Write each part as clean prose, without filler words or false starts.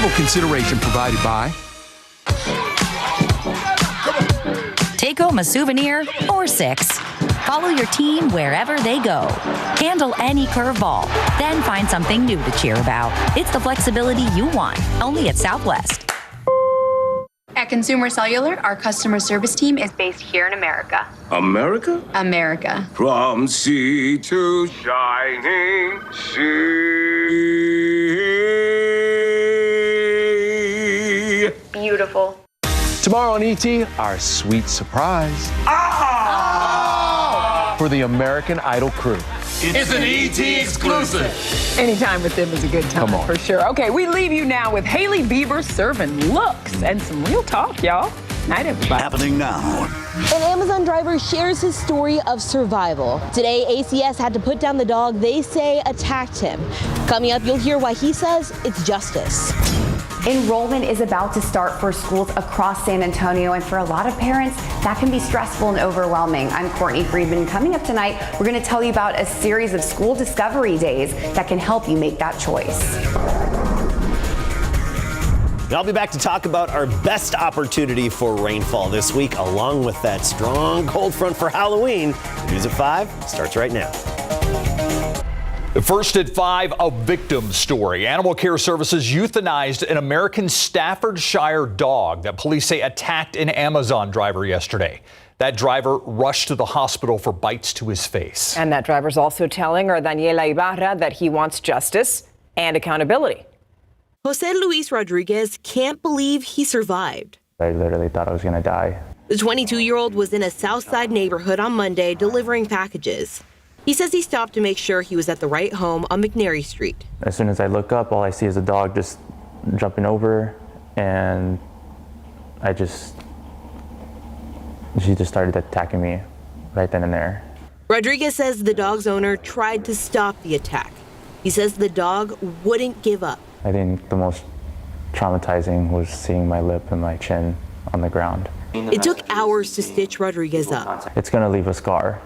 Travel consideration provided by... Take home a souvenir or 6. Follow your team wherever they go. Handle any curveball. Then find something new to cheer about. It's the flexibility you want, only at Southwest. At Consumer Cellular, our customer service team is based here in America. America? America. From sea to shining sea. Beautiful. Tomorrow on ET, our sweet surprise for the American Idol crew. It's an ET exclusive. Anytime with them is a good time, Come on. for sure. Okay, we leave you now with Hailey Bieber serving looks and some real talk, y'all. Night, everybody. Happening now. An Amazon driver shares his story of survival. Today, ACS had to put down the dog they say attacked him. Coming up, you'll hear why he says it's justice. Enrollment is about to start for schools across San Antonio, and for a lot of parents, that can be stressful and overwhelming. I'm Courtney Friedman. Coming up tonight, we're going to tell you about a series of school discovery days that can help you make that choice. And I'll be back to talk about our best opportunity for rainfall this week, along with that strong cold front for Halloween. News at 5 starts right now. First at 5, a victim story. Animal Care Services euthanized an American Staffordshire dog that police say attacked an Amazon driver yesterday. That driver rushed to the hospital for bites to his face. And that driver's also telling our Daniela Ibarra that he wants justice and accountability. Jose Luis Rodriguez can't believe he survived. I literally thought I was going to die. The 22-year-old was in a Southside neighborhood on Monday delivering packages. He says he stopped to make sure he was at the right home on McNary Street. As soon as I look up, all I see is a dog just jumping over, and she just started attacking me right then and there. Rodriguez says the dog's owner tried to stop the attack. He says the dog wouldn't give up. I think the most traumatizing was seeing my lip and my chin on the ground. It took hours to stitch Rodriguez up. It's going to leave a scar.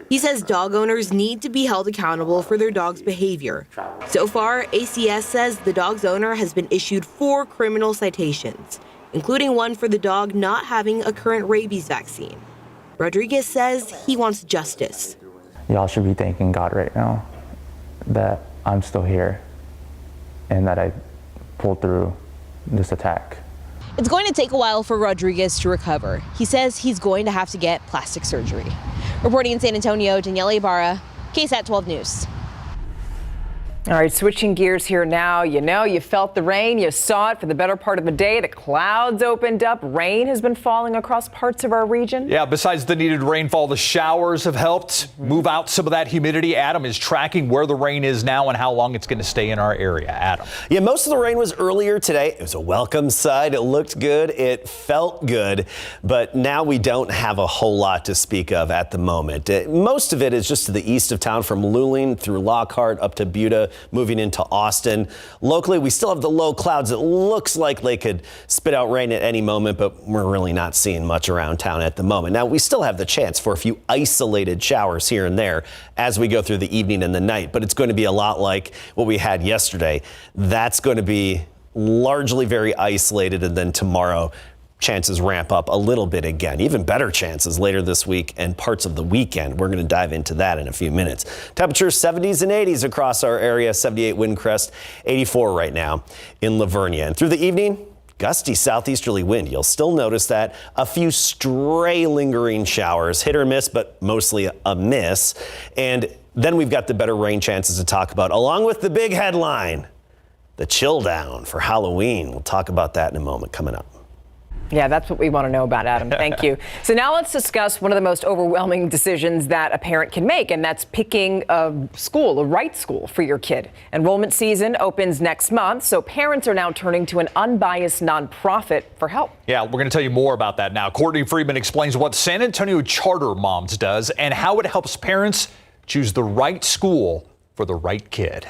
He says dog owners need to be held accountable for their dog's behavior. So far, ACS says the dog's owner has been issued 4 criminal citations, including one for the dog not having a current rabies vaccine. Rodriguez says he wants justice. Y'all should be thanking God right now that I'm still here and that I pulled through this attack. It's going to take a while for Rodriguez to recover. He says he's going to have to get plastic surgery. Reporting in San Antonio, Daniela Ibarra, KSAT 12 News. All right, switching gears here now. You know, you felt the rain. You saw it for the better part of the day. The clouds opened up. Rain has been falling across parts of our region. Yeah, besides the needed rainfall, the showers have helped move out some of that humidity. Adam is tracking where the rain is now and how long it's going to stay in our area. Adam. Yeah, most of the rain was earlier today. It was a welcome sight. It looked good. It felt good. But now we don't have a whole lot to speak of at the moment. Most of it is just to the east of town from Luling through Lockhart up to Buda, moving into Austin. Locally, we still have the low clouds. It looks like they could spit out rain at any moment, but we're really not seeing much around town at the moment. Now, we still have the chance for a few isolated showers here and there as we go through the evening and the night, but it's going to be a lot like what we had yesterday. That's going to be largely very isolated, and then tomorrow, chances ramp up a little bit again. Even better chances later this week and parts of the weekend. We're going to dive into that in a few minutes. Temperatures 70s and 80s across our area. 78 wind crest, 84 right now in Lavernia. And through the evening, gusty southeasterly wind. You'll still notice that. A few stray lingering showers, hit or miss, but mostly a miss. And then we've got the better rain chances to talk about, along with the big headline, the chill down for Halloween. We'll talk about that in a moment coming up. Yeah, that's what we want to know about, Adam. Thank you. So now let's discuss one of the most overwhelming decisions that a parent can make, and that's picking a school, a right school for your kid. Enrollment season opens next month, so parents are now turning to an unbiased nonprofit for help. Yeah, we're going to tell you more about that now. Courtney Friedman explains what San Antonio Charter Moms does and how it helps parents choose the right school for the right kid.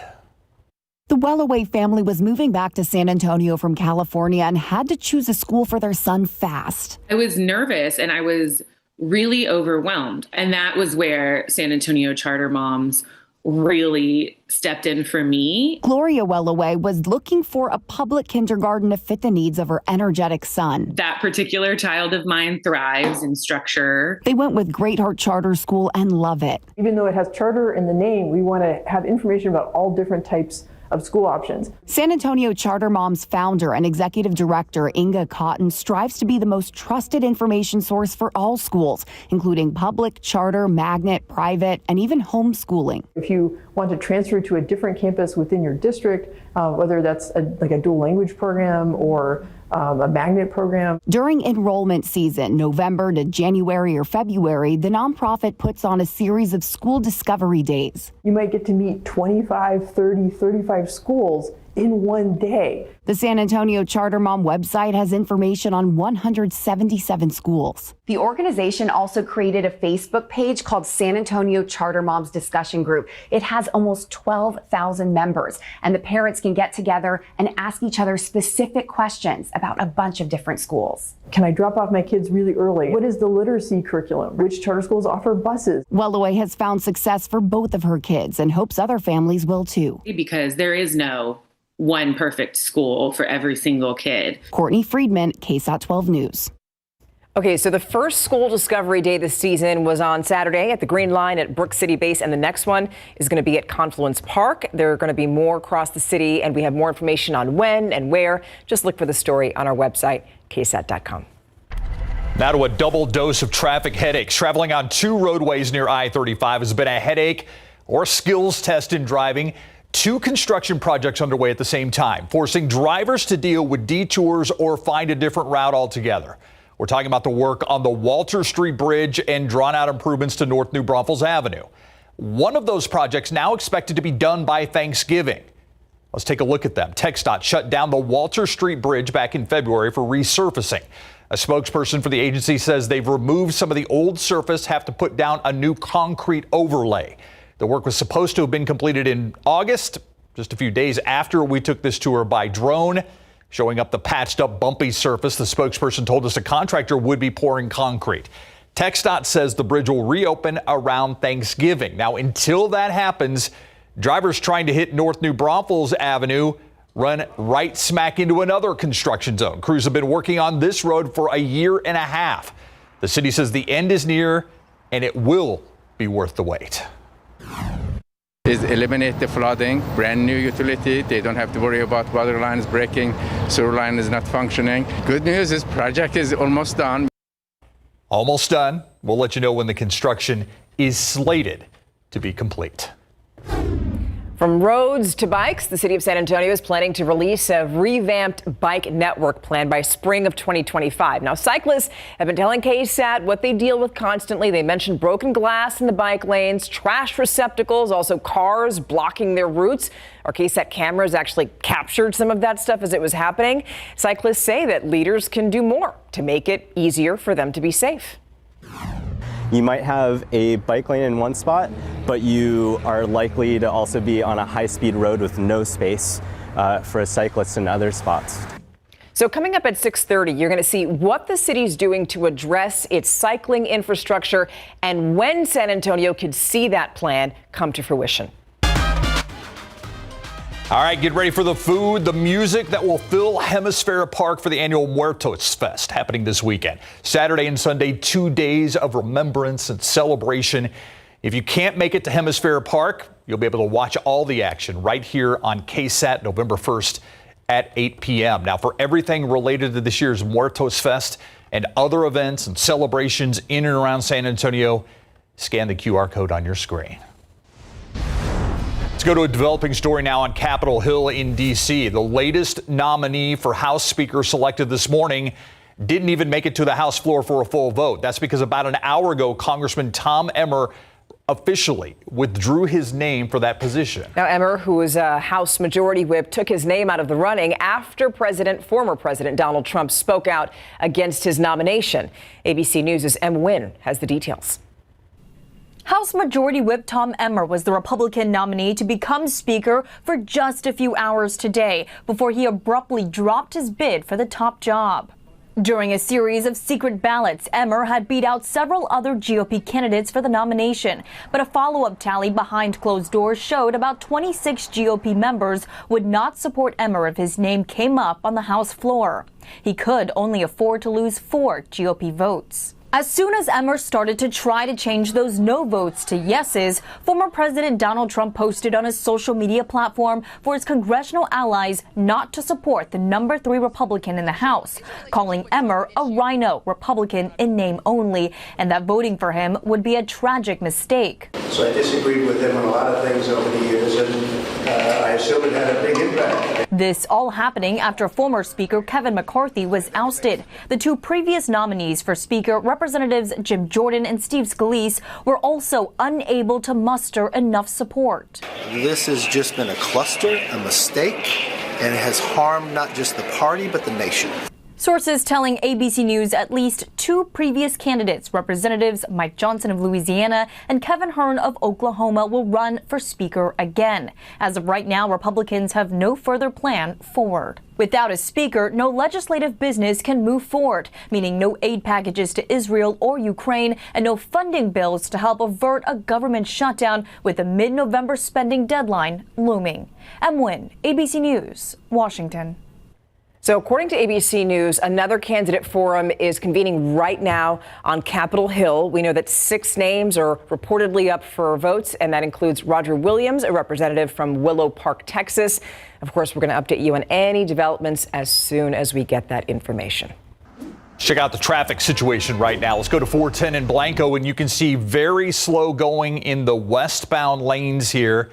The Wellaway family was moving back to San Antonio from California and had to choose a school for their son fast. I was nervous and I was really overwhelmed. And that was where San Antonio Charter Moms really stepped in for me. Gloria Wellaway was looking for a public kindergarten to fit the needs of her energetic son. That particular child of mine thrives in structure. They went with Great Heart Charter School and love it. Even though it has charter in the name, we want to have information about all different types of school options. San Antonio Charter Moms founder and executive director Inga Cotton strives to be the most trusted information source for all schools, including public, charter, magnet, private, and even homeschooling. If you want to transfer to a different campus within your district, whether that's like a dual language program or a magnet program. During enrollment season, November to January or February, the nonprofit puts on a series of school discovery days. You might get to meet 25, 30, 35 schools in one day. The San Antonio Charter Mom website has information on 177 schools. The organization also created a Facebook page called San Antonio Charter Moms Discussion Group. It has almost 12,000 members, and the parents can get together and ask each other specific questions about a bunch of different schools. Can I drop off my kids really early? What is the literacy curriculum? Which charter schools offer buses? Wellaway has found success for both of her kids and hopes other families will too. Because there is no one perfect school for every single kid. Courtney Friedman, KSAT 12 News. Okay, so the first school discovery day this season was on Saturday at the Green Line at Brook City Base, and the next one is going to be at Confluence Park. There are going to be more across the city, and we have more information on when and where. Just look for the story on our website, ksat.com. Now to a double dose of traffic headaches. Traveling on two roadways near I-35 has been a headache or skills test in driving. Two construction projects underway at the same time, forcing drivers to deal with detours or find a different route altogether. We're talking about the work on the Walter Street Bridge and drawn-out improvements to North New Braunfels Avenue. One of those projects now expected to be done by Thanksgiving. Let's take a look at them. TxDOT shut down the Walter Street Bridge back in February for resurfacing. A spokesperson for the agency says they've removed some of the old surface, have to put down a new concrete overlay. The work was supposed to have been completed in August, just a few days after we took this tour by drone. Showing up the patched up bumpy surface, the spokesperson told us a contractor would be pouring concrete. TxDOT says the bridge will reopen around Thanksgiving. Now, until that happens, drivers trying to hit North New Braunfels Avenue run right smack into another construction zone. Crews have been working on this road for a year and a half. The city says the end is near and it will be worth the wait. Is eliminate the flooding, brand new utility. They don't have to worry about water lines breaking, sewer line is not functioning. Good news is project is almost done. Almost done. We'll let you know when the construction is slated to be complete. From roads to bikes, the city of San Antonio is planning to release a revamped bike network plan by spring of 2025. Now, cyclists have been telling KSAT what they deal with constantly. They mentioned broken glass in the bike lanes, trash receptacles, also cars blocking their routes. Our KSAT cameras actually captured some of that stuff as it was happening. Cyclists say that leaders can do more to make it easier for them to be safe. You might have a bike lane in one spot, but you are likely to also be on a high-speed road with no space for a cyclist in other spots. So coming up at 6:30, you're going to see what the city's doing to address its cycling infrastructure and when San Antonio could see that plan come to fruition. All right, get ready for the food, the music that will fill Hemisphere Park for the annual Muertos Fest happening this weekend. Saturday and Sunday, 2 days of remembrance and celebration. If you can't make it to Hemisphere Park, you'll be able to watch all the action right here on KSAT November 1st at 8 p.m. Now, for everything related to this year's Muertos Fest and other events and celebrations in and around San Antonio, scan the QR code on your screen. Let's go to a developing story now on Capitol Hill in D.C. The latest nominee for House Speaker selected this morning didn't even make it to the House floor for a full vote. That's because about an hour ago, Congressman Tom Emmer officially withdrew his name for that position. Now, Emmer, who is a House Majority Whip, took his name out of the running after former President Donald Trump spoke out against his nomination. ABC News' Em Nguyen has the details. House Majority Whip Tom Emmer was the Republican nominee to become Speaker for just a few hours today before he abruptly dropped his bid for the top job. During a series of secret ballots, Emmer had beat out several other GOP candidates for the nomination. But a follow-up tally behind closed doors showed about 26 GOP members would not support Emmer if his name came up on the House floor. He could only afford to lose 4 GOP votes. As soon as Emmer started to try to change those no votes to yeses, former President Donald Trump posted on his social media platform for his congressional allies not to support the number 3 Republican in the House, calling Emmer a rhino Republican in name only, and that voting for him would be a tragic mistake. So I disagreed with him on a lot of things over the years, and I assume it had a big impact. This all happening after former Speaker Kevin McCarthy was ousted. The 2 previous nominees for Speaker, Representatives Jim Jordan and Steve Scalise, were also unable to muster enough support. This has just been a cluster, a mistake, and it has harmed not just the party but the nation. Sources telling ABC News at least 2 previous candidates, Representatives Mike Johnson of Louisiana and Kevin Hern of Oklahoma, will run for Speaker again. As of right now, Republicans have no further plan forward. Without a speaker, no legislative business can move forward, meaning no aid packages to Israel or Ukraine and no funding bills to help avert a government shutdown with a mid-November spending deadline looming. M. Nguyen, ABC News, Washington. So according to ABC News, another candidate forum is convening right now on Capitol Hill. We know that 6 names are reportedly up for votes, and that includes Roger Williams, a representative from Willow Park, Texas. Of course, we're going to update you on any developments as soon as we get that information. Check out the traffic situation right now. Let's go to 410 in Blanco, and you can see very slow going in the westbound lanes here.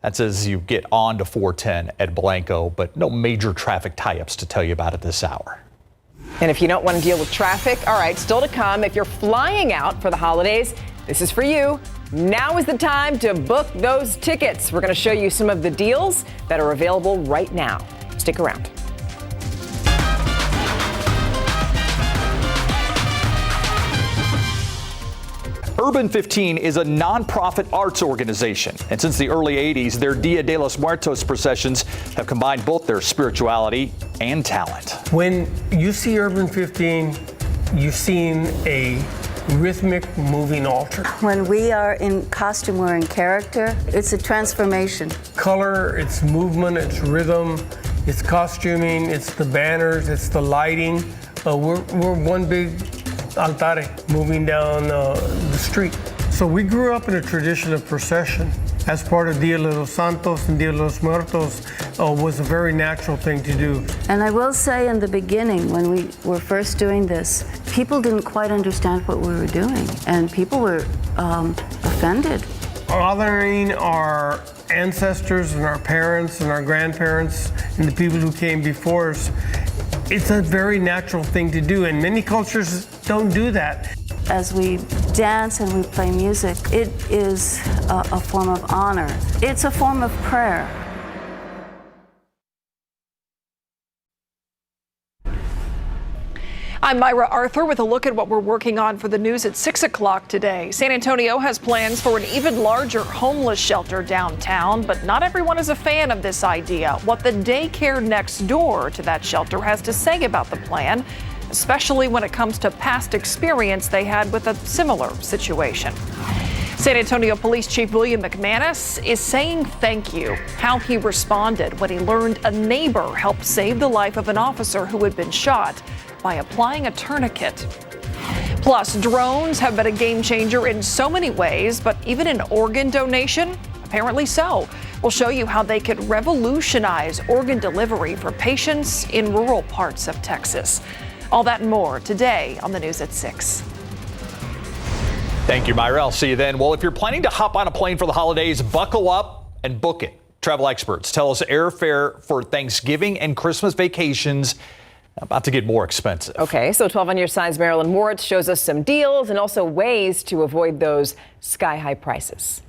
That's as you get on to 410 at Blanco, but no major traffic tie-ups to tell you about at this hour. And if you don't want to deal with traffic, all right, still to come. If you're flying out for the holidays, this is for you. Now is the time to book those tickets. We're going to show you some of the deals that are available right now. Stick around. Urban 15 is a nonprofit arts organization, and since the early 80s, their Dia de los Muertos processions have combined both their spirituality and talent. When you see Urban 15, you've seen a rhythmic moving altar. When we are in costume or in character, it's a transformation. Color, it's movement, it's rhythm, it's costuming, it's the banners, it's the lighting. We're one big altare moving down the street. So we grew up in a tradition of procession. As part of Dia de los Santos and Dia de los Muertos was a very natural thing to do. And I will say in the beginning, when we were first doing this, people didn't quite understand what we were doing, and people were offended. Honoring our ancestors and our parents and our grandparents and the people who came before us, it's a very natural thing to do, and many cultures don't do that. As we dance and we play music, it is a form of honor. It's a form of prayer. I'm Myra Arthur with a look at what we're working on for the news at 6 o'clock today. San Antonio has plans for an even larger homeless shelter downtown, but not everyone is a fan of this idea. What the daycare next door to that shelter has to say about the plan, especially when it comes to past experience they had with a similar situation. San Antonio Police Chief William McManus is saying thank you. How he responded when he learned a neighbor helped save the life of an officer who had been shot by applying a tourniquet. Plus, drones have been a game changer in so many ways, but even in organ donation, apparently so. We'll show you how they could revolutionize organ delivery for patients in rural parts of Texas. All that and more today on the news at 6. Thank you, Myra. I'll see you then. Well, if you're planning to hop on a plane for the holidays, buckle up and book it. Travel experts tell us airfare for Thanksgiving and Christmas vacations about to get more expensive. Okay, so 12 on your side's Marilyn Moritz shows us some deals and also ways to avoid those sky-high prices.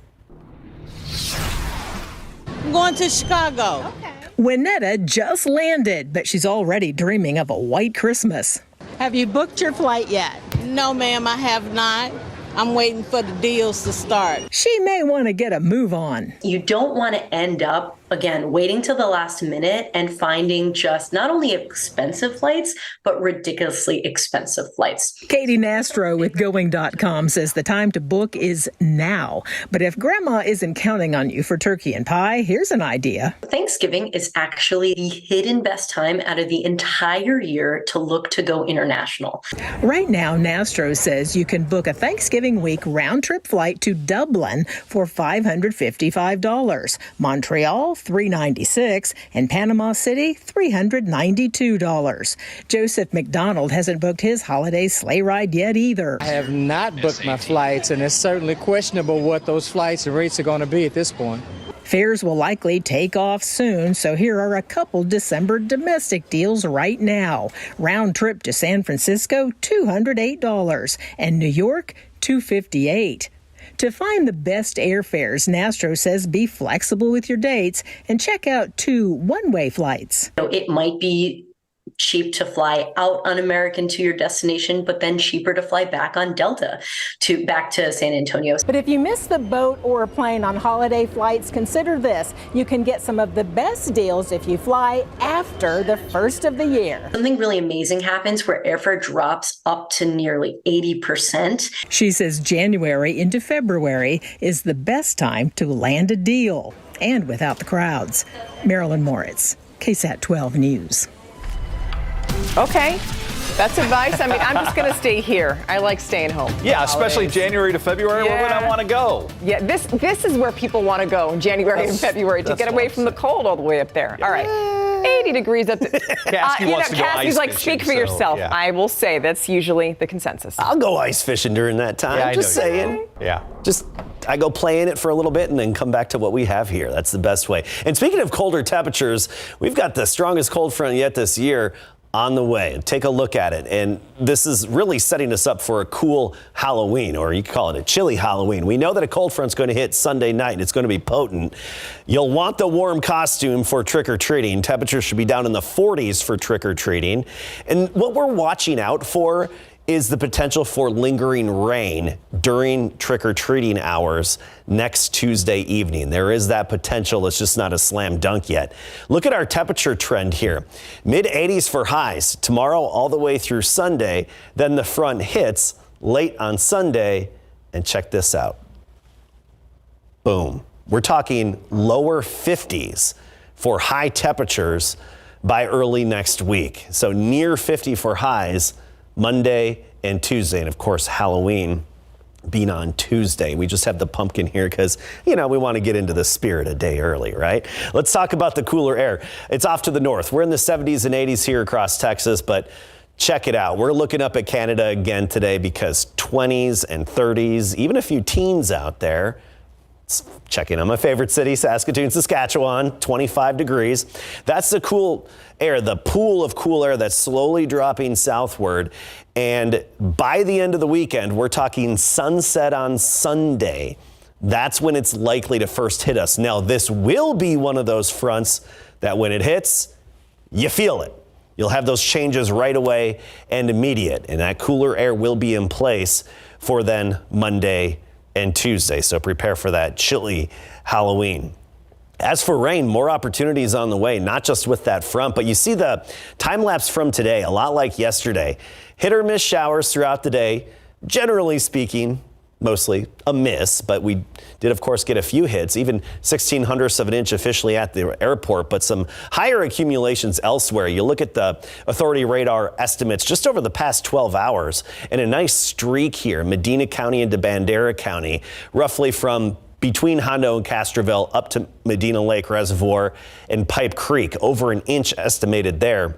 I'm going to Chicago. Okay. Winetta just landed, but she's already dreaming of a white Christmas. Have you booked your flight yet? No, ma'am, I have not. I'm waiting for the deals to start. She may want to get a move on. You don't want to end up again, waiting till the last minute and finding just not only expensive flights, but ridiculously expensive flights. Katie Nastro with Going.com says the time to book is now. But if grandma isn't counting on you for turkey and pie, here's an idea. Thanksgiving is actually the hidden best time out of the entire year to look to go international. Right now, Nastro says you can book a Thanksgiving week round-trip flight to Dublin for $555, Montreal $396, and Panama City $392. Joseph McDonald hasn't booked his holiday sleigh ride yet either. I have not booked my flights, and it's certainly questionable what those flights and rates are going to be at this point. Fares will likely take off soon, so here are a couple December domestic deals right now. Round trip to San Francisco, $208, and New York, $258. To find the best airfares, Nastro says be flexible with your dates and check out 2 one-way flights. It might be cheap to fly out on American to your destination, but then cheaper to fly back on Delta back to San Antonio. But if you miss the boat or a plane on holiday flights, consider this. You can get some of the best deals if you fly after the first of the year. Something really amazing happens where airfare drops up to nearly 80%. She says January into February is the best time to land a deal, and without the crowds. Marilyn Moritz, KSAT 12 News. Okay, that's advice. I mean, I'm just going to stay here. I like staying home. Yeah, especially January to February. Where would I want to go? Yeah, this is where people want to go in January and February to get away from the cold all the way up there. All right, 80 degrees up there. Cassie wants to go Cassie's ice like, fishing, speak for yourself. yeah. I will say that's usually the consensus. I'll go ice fishing during that time. Yeah, Just saying. Yeah. I go play in it for a little bit and then come back to what we have here. That's the best way. And speaking of colder temperatures, we've got the strongest cold front yet this year on the way. Take a look at it. And this is really setting us up for a cool Halloween, or you could call it a chilly Halloween. We know that a cold front's going to hit Sunday night and it's going to be potent. You'll want the warm costume for trick-or-treating. Temperatures should be down in the 40s for trick-or-treating. And what we're watching out for is the potential for lingering rain during trick-or-treating hours next Tuesday evening. There is that potential. It's just not a slam dunk yet. Look at our temperature trend here. Mid-80s for highs tomorrow all the way through Sunday. Then the front hits late on Sunday. And check this out. Boom. We're talking lower 50s for high temperatures by early next week. So near 50 for highs Monday and Tuesday. And of course, Halloween being on Tuesday. We just have the pumpkin here because, we want to get into the spirit a day early, right? Let's talk about the cooler air. It's off to the north. We're in the 70s and 80s here across Texas, but check it out. We're looking up at Canada again today because 20s and 30s, even a few teens out there. Checking on my favorite city, Saskatoon, Saskatchewan, 25 degrees. That's the cool air, the pool of cool air that's slowly dropping southward. And by the end of the weekend, we're talking sunset on Sunday. That's when it's likely to first hit us. Now, this will be one of those fronts that when it hits, you feel it. You'll have those changes right away and immediate. And that cooler air will be in place for then Monday and Tuesday. So prepare for that chilly Halloween. As for rain, more opportunities on the way, not just with that front, but you see the time lapse from today, a lot like yesterday. Hit or miss showers throughout the day. Generally speaking, mostly a miss, but we did, of course, get a few hits, even 0.16 of an inch officially at the airport, but some higher accumulations elsewhere. You look at the authority radar estimates just over the past 12 hours, and a nice streak here, Medina County into Bandera County, roughly from between Hondo and Castroville up to Medina Lake Reservoir and Pipe Creek, over an inch estimated there.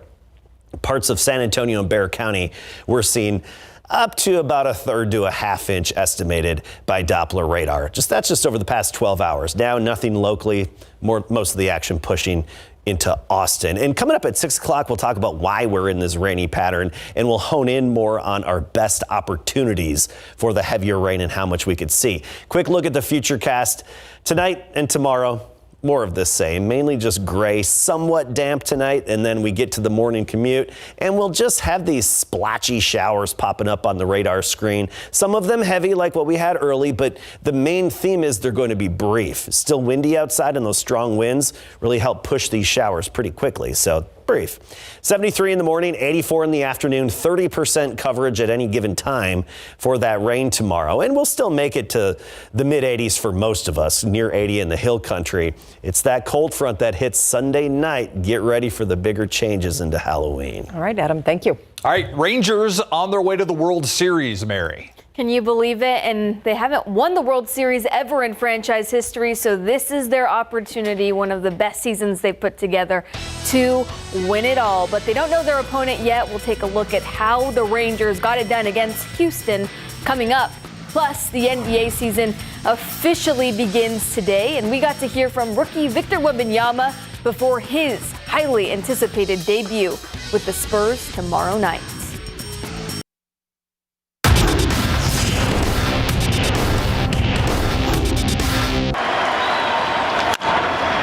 Parts of San Antonio and Bexar County, we're seeing up to about 1/3 to 1/2 inch estimated by Doppler radar. That's just over the past 12 hours. Now nothing locally, most of the action pushing into Austin. And coming up at 6 o'clock, we'll talk about why we're in this rainy pattern, and we'll hone in more on our best opportunities for the heavier rain and how much we could see. Quick look at the futurecast tonight and tomorrow. more of the same, mainly just gray, somewhat damp tonight, and then we get to the morning commute and we'll just have these splotchy showers popping up on the radar screen. Some of them heavy like what we had early, but the main theme is they're going to be brief. Still windy outside, and those strong winds really help push these showers pretty quickly. So brief. 73 in the morning, 84 in the afternoon, 30% coverage at any given time for that rain tomorrow. And we'll still make it to the mid 80s for most of us, near 80 in the hill country. It's that cold front that hits Sunday night. Get ready for the bigger changes into Halloween. All right, Adam, thank you. All right, Rangers on their way to the World Series, Mary. Can you believe it? And they haven't won the World Series ever in franchise history, so this is their opportunity, one of the best seasons they've put together, to win it all. But they don't know their opponent yet. We'll take a look at how the Rangers got it done against Houston coming up. Plus, the NBA season officially begins today, and we got to hear from rookie Victor Wembanyama before his highly anticipated debut with the Spurs tomorrow night.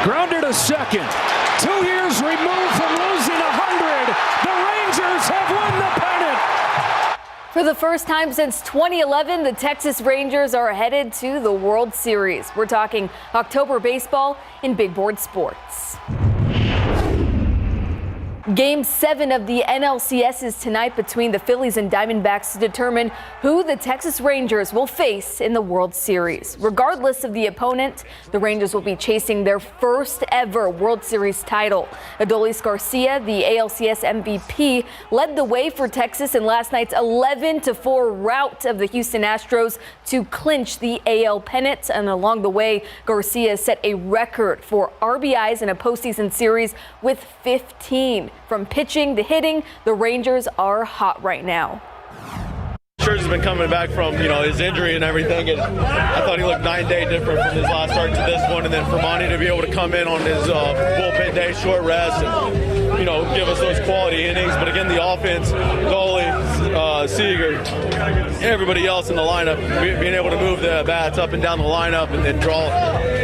Grounded a second. 2 years removed from losing 100. The Rangers have won the pennant. For the first time since 2011, the Texas Rangers are headed to the World Series. We're talking October baseball in big board sports. Game 7 of the NLCS is tonight between the Phillies and Diamondbacks to determine who the Texas Rangers will face in the World Series. Regardless of the opponent, the Rangers will be chasing their first ever World Series title. Adolis Garcia, the ALCS MVP, led the way for Texas in last night's 11-4 rout of the Houston Astros to clinch the AL pennant. And along the way, Garcia set a record for RBIs in a postseason series with 15. From pitching to hitting, the Rangers are hot right now. Scherzer's been coming back from, his injury and everything, and I thought he looked night and day different from his last start to this one. And then for Monty to be able to come in on his bullpen day, short rest, and give us those quality innings. But again, the offense, goalie, Seager, everybody else in the lineup, being able to move the bats up and down the lineup and then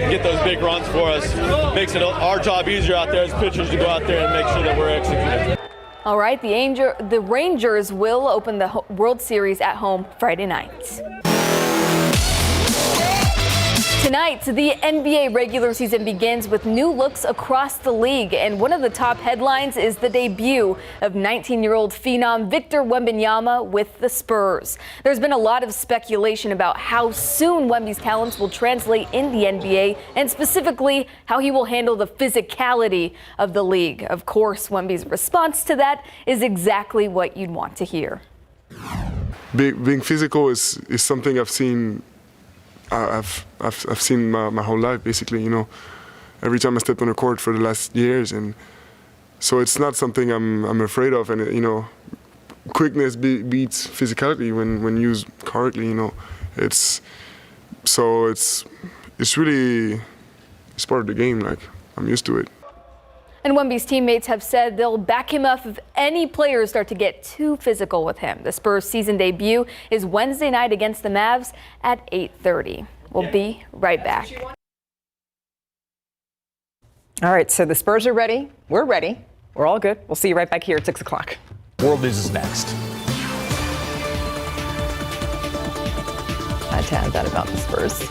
get those big runs for us makes it our job easier out there as pitchers to go out there and make sure that we're executing. All right, the Rangers will open the World Series at home Friday night. Tonight, the NBA regular season begins with new looks across the league, and one of the top headlines is the debut of 19-year-old phenom Victor Wembanyama with the Spurs. There's been a lot of speculation about how soon Wemby's talents will translate in the NBA, and specifically how he will handle the physicality of the league. Of course, Wemby's response to that is exactly what you'd want to hear. Being physical is something I've seen. I've seen my whole life, basically, every time I stepped on a court for the last years. And so it's not something I'm afraid of. And, quickness beats physicality when used correctly, It's really, it's part of the game. Like, I'm used to it. And Wemby's teammates have said they'll back him up if any players start to get too physical with him. The Spurs season debut is Wednesday night against the Mavs at 8:30. We'll be right back. All right, so the Spurs are ready. We're ready. We're all good. We'll see you right back here at 6 o'clock. World News is next. I had to add that about the Spurs.